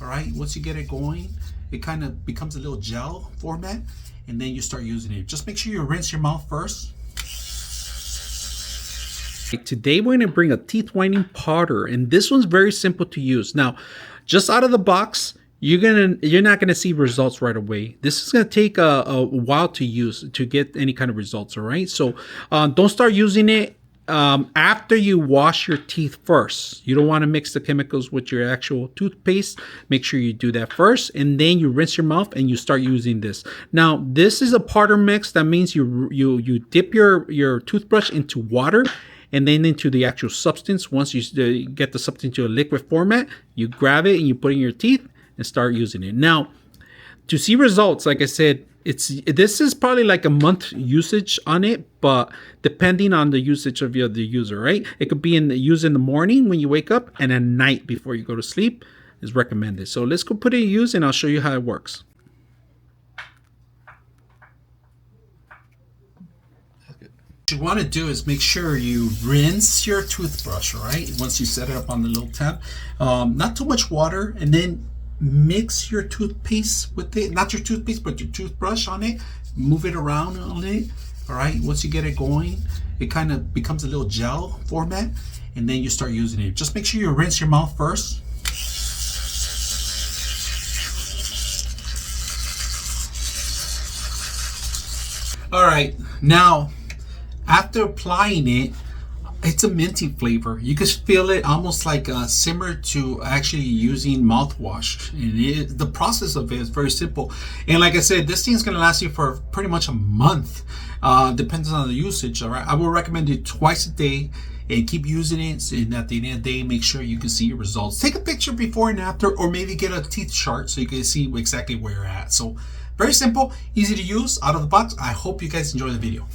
All right, once you get it going, it kind of becomes a little gel format, and then you start using it. Just make sure you rinse your mouth first. Today we're going to bring a teeth whitening powder, and this one's very simple to use. Now, just out of the box, you're not gonna see results right away. This is gonna take a while to use to get any kind of results. All right, so don't start using it after you wash your teeth first. You don't want to mix the chemicals with your actual toothpaste. Make sure you do that first, and then you rinse your mouth and you start using this. Now, this is a powder mix. That means you dip your toothbrush into water and then into the actual substance. Once you get the substance to a liquid format, you grab it and you put it in your teeth and start using it. Now, to see results, like I said, this is probably like a month usage on it, but depending on the usage of the user, right? It could be used in the morning when you wake up, and at night before you go to sleep is recommended. So let's go put it in use, and I'll show you how it works. What you want to do is make sure you rinse your toothbrush, all right? Once you set it up on the little tab, not too much water, and then mix your toothpaste with it, not your toothpaste, but your toothbrush on it. Move it around on it, all right? Once you get it going, it kind of becomes a little gel format, and then you start using it. Just make sure you rinse your mouth first. All right, now after applying it, it's a minty flavor. You can feel it almost like similar to actually using mouthwash. And the process of it is very simple. And like I said, this thing is going to last you for pretty much a month. Depends on the usage. All right, I will recommend it twice a day and keep using it. And at the end of the day, make sure you can see your results. Take a picture before and after, or maybe get a teeth chart so you can see exactly where you're at. So very simple, easy to use, out of the box. I hope you guys enjoy the video.